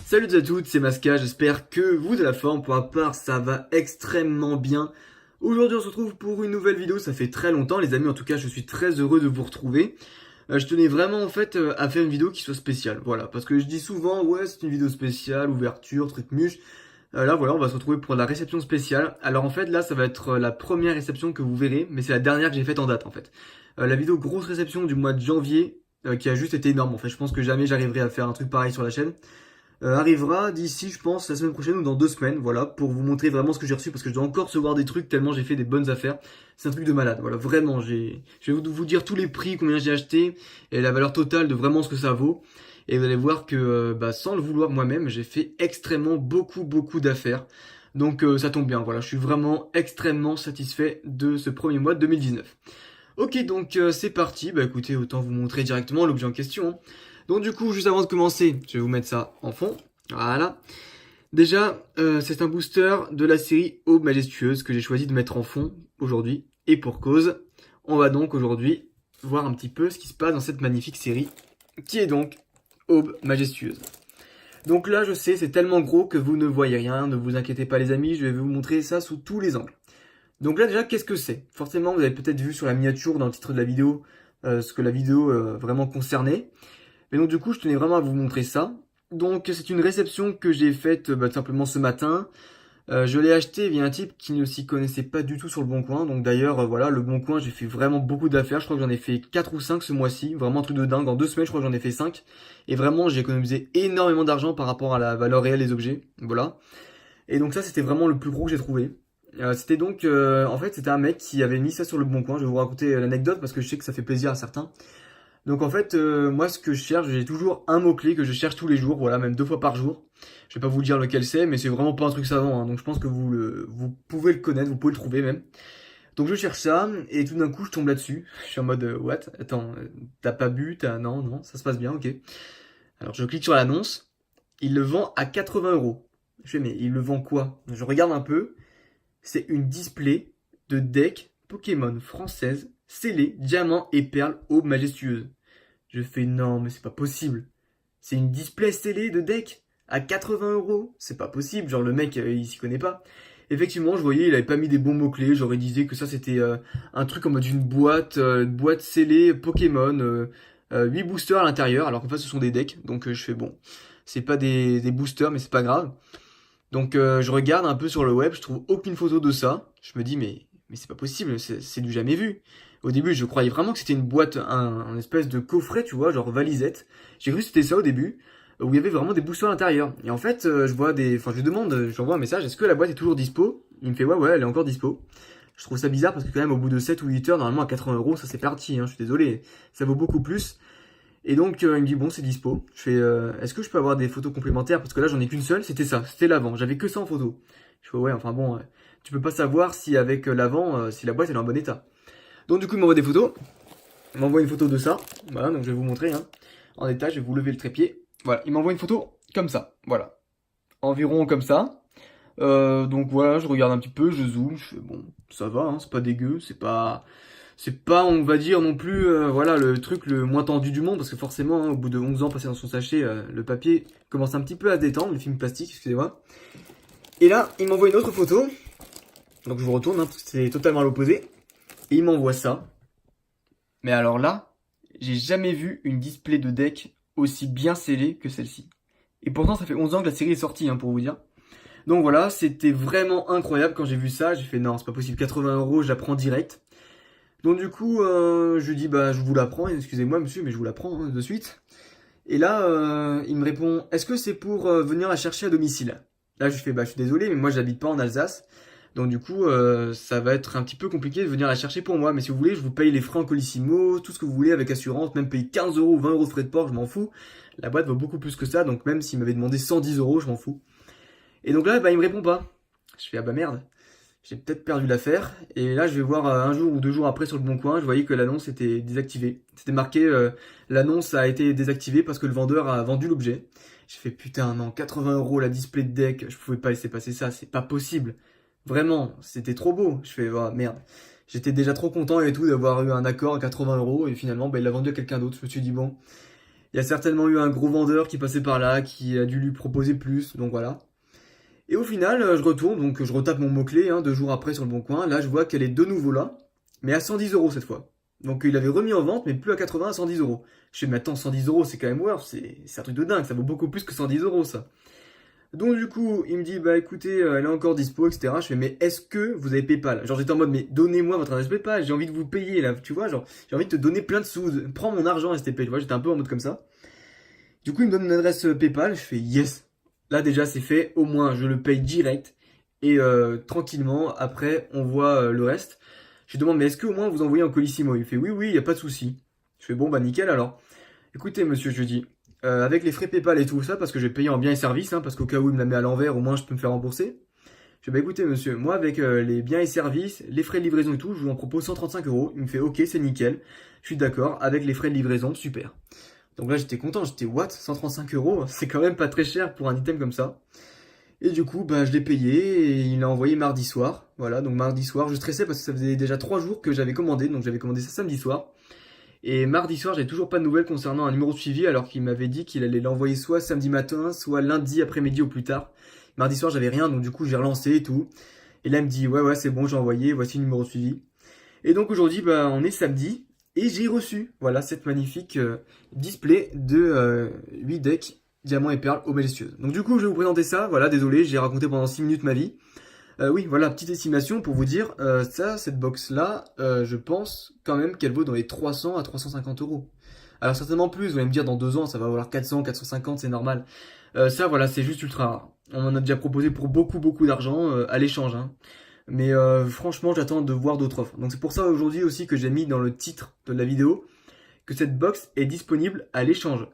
Salut à toutes, c'est Masca, j'espère que vous avez la forme. Pour ma part, ça va extrêmement bien. Aujourd'hui, on se retrouve pour une nouvelle vidéo. Ça fait très longtemps, les amis. En tout cas, je suis très heureux de vous retrouver. Je tenais vraiment en fait à faire une vidéo qui soit spéciale. Voilà, parce que je dis souvent, ouais, c'est une vidéo spéciale, ouverture, truc muche. Là, voilà, on va se retrouver pour la réception spéciale. Alors en fait, là, ça va être la première réception que vous verrez, mais c'est la dernière que j'ai faite en date en fait. La vidéo grosse réception du mois de janvier, qui a juste été énorme. En fait, je pense que jamais j'arriverai à faire un truc pareil sur la chaîne. Arrivera d'ici, je pense, la semaine prochaine ou dans 2 semaines, voilà, pour vous montrer vraiment ce que j'ai reçu, parce que je dois encore recevoir des trucs tellement j'ai fait des bonnes affaires. C'est un truc de malade, voilà, vraiment, je vais vous dire tous les prix, combien j'ai acheté, et la valeur totale de vraiment ce que ça vaut. Et vous allez voir que, sans le vouloir moi-même, j'ai fait extrêmement beaucoup d'affaires. Donc ça tombe bien, voilà, je suis vraiment extrêmement satisfait de ce premier mois de 2019. Ok, donc c'est parti. Bah écoutez, autant vous montrer directement l'objet en question, hein. Donc du coup, juste avant de commencer, je vais vous mettre ça en fond. Voilà. Déjà, c'est un booster de la série Aube Majestueuse que j'ai choisi de mettre en fond aujourd'hui. Et pour cause, on va donc aujourd'hui voir un petit peu ce qui se passe dans cette magnifique série, qui est donc Aube Majestueuse. Donc là, je sais, c'est tellement gros que vous ne voyez rien. Ne vous inquiétez pas les amis, je vais vous montrer ça sous tous les angles. Donc là déjà, qu'est-ce que c'est? Forcément, vous avez peut-être vu sur la miniature dans le titre de la vidéo ce que la vidéo vraiment concernait. Mais donc du coup, je tenais vraiment à vous montrer ça. Donc c'est une réception que j'ai faite tout simplement ce matin. Je l'ai acheté via un type qui ne s'y connaissait pas du tout sur le Bon Coin. Donc d'ailleurs, voilà, le Bon Coin, j'ai fait vraiment beaucoup d'affaires. Je crois que j'en ai fait 4 ou 5 ce mois-ci. Vraiment un truc de dingue. En 2 semaines, je crois que j'en ai fait 5. Et vraiment, j'ai économisé énormément d'argent par rapport à la valeur réelle des objets. Voilà. Et donc ça, c'était vraiment le plus gros que j'ai trouvé. C'était donc, en fait, c'était un mec qui avait mis ça sur le Bon Coin. Je vais vous raconter l'anecdote parce que je sais que ça fait plaisir à certains. Donc en fait, moi, ce que je cherche, j'ai toujours un mot-clé que je cherche tous les jours, voilà, même 2 fois par jour. Je vais pas vous dire lequel c'est, mais c'est vraiment pas un truc savant, hein. Donc je pense que vous pouvez le connaître, vous pouvez le trouver même. Donc je cherche ça, et tout d'un coup, je tombe là-dessus. Je suis en mode, what? Attends, t'as pas bu, Non, ça se passe bien, ok. Alors je clique sur l'annonce. Il le vend à 80 euros. Je fais, mais il le vend quoi? Je regarde un peu. C'est une display de deck Pokémon française scellée diamant et perles aube majestueuse. Je fais, non, mais c'est pas possible. C'est une display scellée de deck à 80 euros. C'est pas possible. Genre, le mec, il s'y connaît pas. Effectivement, je voyais, il avait pas mis des bons mots-clés. J'aurais disait que ça, c'était un truc en mode une boîte scellée Pokémon, 8 boosters à l'intérieur, alors qu'en fait, ce sont des decks. Donc, je fais, bon, c'est pas des boosters, mais c'est pas grave. Donc je regarde un peu sur le web, je trouve aucune photo de ça. Je me dis mais c'est pas possible, c'est du jamais vu. Au début, je croyais vraiment que c'était une boîte, un espèce de coffret, tu vois, genre valisette. J'ai cru que c'était ça au début, où il y avait vraiment des boosters à l'intérieur. Et en fait, je lui demande, je lui envoie un message, est-ce que la boîte est toujours dispo? Il me fait ouais, elle est encore dispo. Je trouve ça bizarre parce que quand même au bout de 7 ou 8 heures, normalement à 80 euros, ça c'est parti, hein, je suis désolé, ça vaut beaucoup plus. Et donc il me dit bon c'est dispo. Je fais est-ce que je peux avoir des photos complémentaires parce que là j'en ai qu'une seule, c'était ça, c'était l'avant, j'avais que ça en photo. Je fais ouais enfin bon tu peux pas savoir si avec l'avant si la boîte elle est en bon état. Donc du coup il m'envoie des photos, il m'envoie une photo de ça, voilà donc je vais vous montrer hein. En détail, je vais vous lever le trépied. Voilà, il m'envoie une photo comme ça, voilà. Environ comme ça. Donc voilà, je regarde un petit peu, je zoome, je fais bon, ça va, hein, c'est pas dégueu, c'est pas, on va dire non plus, voilà, le truc le moins tendu du monde, parce que forcément, hein, au bout de 11 ans passé dans son sachet, le papier commence un petit peu à se détendre, le film plastique, excusez-moi. Et là, il m'envoie une autre photo, donc je vous retourne, hein, parce que c'est totalement à l'opposé, et il m'envoie ça. Mais alors là, j'ai jamais vu une display de deck aussi bien scellée que celle-ci. Et pourtant, ça fait 11 ans que la série est sortie, hein, pour vous dire. Donc voilà, c'était vraiment incroyable quand j'ai vu ça, j'ai fait non, c'est pas possible, 80 euros, je la prends direct. Donc du coup, je lui dis bah je vous la prends, excusez-moi monsieur, mais je vous la prends hein, de suite. Et là, il me répond, est-ce que c'est pour venir la chercher à domicile? Là, je lui fais bah je suis désolé, mais moi j'habite pas en Alsace, donc du coup, ça va être un petit peu compliqué de venir la chercher pour moi. Mais si vous voulez, je vous paye les frais en colissimo, tout ce que vous voulez avec assurance, même payer 15 euros ou 20 euros de frais de port, je m'en fous. La boîte vaut beaucoup plus que ça, donc même s'il m'avait demandé 110 euros, je m'en fous. Et donc là, bah il me répond pas. Je fais ah bah merde. J'ai peut-être perdu l'affaire. Et là, je vais voir un jour ou 2 jours après sur le Bon Coin, je voyais que l'annonce était désactivée. C'était marqué l'annonce a été désactivée parce que le vendeur a vendu l'objet. J'ai fait putain non, 80 euros la display de deck, je pouvais pas laisser passer ça, c'est pas possible. Vraiment, c'était trop beau. Je fais oh, merde. J'étais déjà trop content et tout d'avoir eu un accord à 80 euros et finalement il l'a vendu à quelqu'un d'autre. Je me suis dit bon, il y a certainement eu un gros vendeur qui passait par là, qui a dû lui proposer plus, donc voilà. Et au final, je retourne, donc je retape mon mot-clé, 2 jours après sur le bon coin. Là, je vois qu'elle est de nouveau là, mais à 110 euros cette fois. Donc il avait remis en vente, mais plus à 80, à 110 euros. Je fais, mais attends, 110 euros, c'est quand même worth, c'est un truc de dingue, ça vaut beaucoup plus que 110 euros ça. Donc du coup, il me dit, bah écoutez, elle est encore dispo, etc. Je fais, mais est-ce que vous avez PayPal? Genre j'étais en mode, mais donnez-moi votre adresse PayPal, j'ai envie de vous payer là, tu vois, genre j'ai envie de te donner plein de sous, prends mon argent STP, tu vois, j'étais un peu en mode comme ça. Du coup, il me donne une adresse PayPal, je fais yes. Là déjà c'est fait, au moins je le paye direct et tranquillement après on voit le reste. Je lui demande mais est-ce que au moins vous envoyez en Colissimo? Il fait oui oui, il y a pas de souci. Je fais bon bah nickel alors. Écoutez monsieur, je lui dis avec les frais PayPal et tout ça parce que je vais payer en biens et services parce qu'au cas où il me la met à l'envers, au moins je peux me faire rembourser. Je dis bah écoutez monsieur, moi avec les biens et services, les frais de livraison et tout, je vous en propose 135 euros. Il me fait ok c'est nickel, je suis d'accord avec les frais de livraison, super. Donc là, j'étais content, j'étais what? 135 euros, c'est quand même pas très cher pour un item comme ça. Et du coup, bah, je l'ai payé et il l'a envoyé mardi soir. Voilà, donc mardi soir, je stressais parce que ça faisait déjà 3 jours que j'avais commandé, donc j'avais commandé ça samedi soir. Et mardi soir, j'avais toujours pas de nouvelles concernant un numéro de suivi alors qu'il m'avait dit qu'il allait l'envoyer soit samedi matin, soit lundi après-midi au plus tard. Mardi soir, j'avais rien, donc du coup, j'ai relancé et tout. Et là, il me dit, ouais, ouais, c'est bon, j'ai envoyé, voici le numéro de suivi. Et donc aujourd'hui, bah, on est samedi et j'ai reçu voilà cette magnifique display de 8 decks diamants et perles eau majestueuse. Donc du coup, je vais vous présenter ça. Voilà, désolé, j'ai raconté pendant 6 minutes ma vie. Oui, voilà, petite estimation pour vous dire, cette box-là, je pense quand même qu'elle vaut dans les 300 à 350 euros. Alors certainement plus, vous allez me dire dans 2 ans, ça va valoir 400, 450, c'est normal. Ça, voilà, c'est juste ultra rare. On en a déjà proposé pour beaucoup, beaucoup d'argent à l'échange. Mais franchement, j'attends de voir d'autres offres. Donc c'est pour ça aujourd'hui aussi que j'ai mis dans le titre de la vidéo que cette box est disponible à l'échange.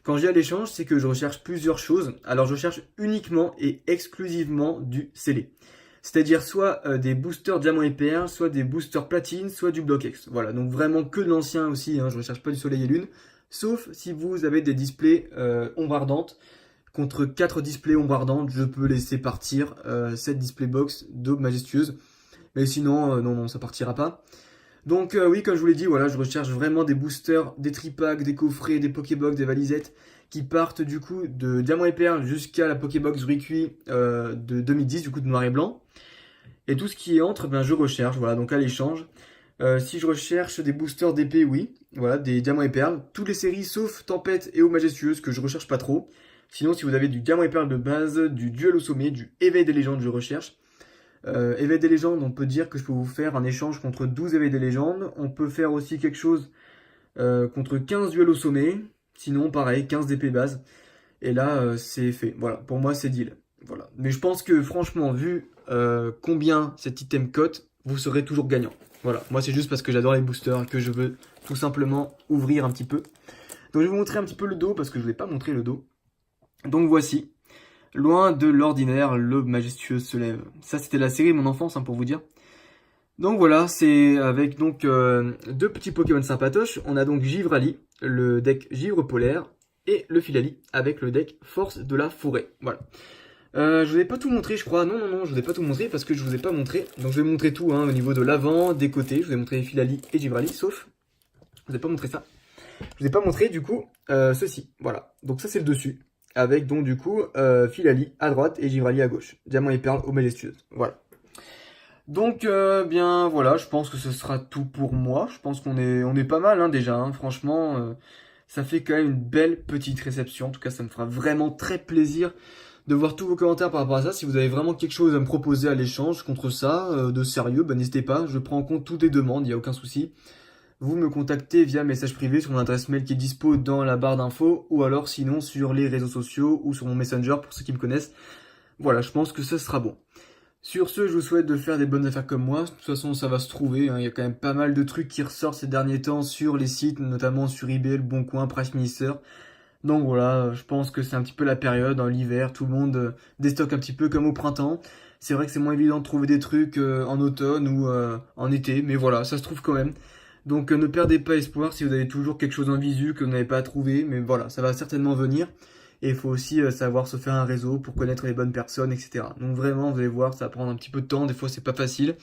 Quand je dis à l'échange, c'est que je recherche plusieurs choses. Alors je cherche uniquement et exclusivement du scellé. C'est-à-dire soit des boosters diamant et perles, soit des boosters platine, soit du block X. Voilà, donc vraiment que de l'ancien aussi, je ne recherche pas du soleil et lune. Sauf si vous avez des displays ombre ardente. Contre 4 displays ombre ardente, je peux laisser partir cette display box d'aube majestueuse. Mais sinon, non, non, ça partira pas. Donc oui, comme je vous l'ai dit, voilà, je recherche vraiment des boosters, des tripacks, des coffrets, des pokébox, des valisettes qui partent du coup de Diamant et Perle jusqu'à la pokébox Riqui de 2010, du coup de noir et blanc. Et tout ce qui est entre, ben je recherche, voilà, donc à l'échange. Si je recherche des boosters d'épée, oui, voilà, des diamants et perles. Toutes les séries sauf Tempête et Eau Majestueuse que je recherche pas trop. Sinon, si vous avez du diamant et perles de base, du duel au sommet, du éveil des légendes, je recherche. Éveil des légendes, on peut dire que je peux vous faire un échange contre 12 éveils des légendes. On peut faire aussi quelque chose contre 15 duels au sommet. Sinon, pareil, 15 d'épée base. Et là, c'est fait. Voilà, pour moi, c'est deal. Voilà. Mais je pense que franchement, vu combien cet item cote, vous serez toujours gagnant. Voilà, moi c'est juste parce que j'adore les boosters et que je veux tout simplement ouvrir un petit peu. Donc je vais vous montrer un petit peu le dos parce que je ne vous ai pas montré le dos. Donc voici, loin de l'ordinaire, l'aube majestueuse se lève. Ça c'était la série de mon enfance pour vous dire. Donc voilà, c'est avec donc 2 petits Pokémon sympatoches. On a donc Givrali, le deck Givre polaire, et le Filali avec le deck Force de la forêt. Voilà. Je vous ai pas tout montré, je crois. Non, non, non, je vous ai pas tout montré parce que je vous ai pas montré. Donc je vais montrer tout au niveau de l'avant, des côtés. Je vous ai montré Filali et Givrali, sauf je vous ai pas montré ça. Je vous ai pas montré du coup ceci. Voilà. Donc ça c'est le dessus. Avec donc du coup Filali à droite et Givrali à gauche. Diamant et perle aux majestueuses. Voilà. Donc bien voilà, je pense que ce sera tout pour moi. Je pense qu'on est pas mal déjà. Franchement, ça fait quand même une belle petite réception. En tout cas, ça me fera vraiment très plaisir de voir tous vos commentaires par rapport à ça. Si vous avez vraiment quelque chose à me proposer à l'échange contre ça, de sérieux, n'hésitez pas. Je prends en compte toutes les demandes, il n'y a aucun souci. Vous me contactez via message privé sur mon adresse mail qui est dispo dans la barre d'infos ou alors sinon sur les réseaux sociaux ou sur mon Messenger pour ceux qui me connaissent. Voilà, je pense que ça sera bon. Sur ce, je vous souhaite de faire des bonnes affaires comme moi. De toute façon, ça va se trouver. Il y a quand même pas mal de trucs qui ressortent ces derniers temps sur les sites, notamment sur eBay, Le Bon Coin, Price Minister. Donc voilà, je pense que c'est un petit peu la période, l'hiver, tout le monde déstocke un petit peu comme au printemps. C'est vrai que c'est moins évident de trouver des trucs en automne ou en été, mais voilà, ça se trouve quand même. Donc ne perdez pas espoir si vous avez toujours quelque chose en visu que vous n'avez pas trouvé, mais voilà, ça va certainement venir. Et il faut aussi savoir se faire un réseau pour connaître les bonnes personnes, etc. Donc vraiment, vous allez voir, ça va prendre un petit peu de temps, des fois c'est pas facile.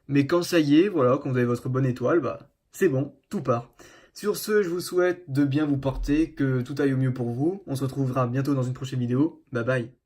Mais quand ça y est, voilà, quand vous avez votre bonne étoile, bah c'est bon, tout part. Sur ce, je vous souhaite de bien vous porter, que tout aille au mieux pour vous. On se retrouvera bientôt dans une prochaine vidéo. Bye bye.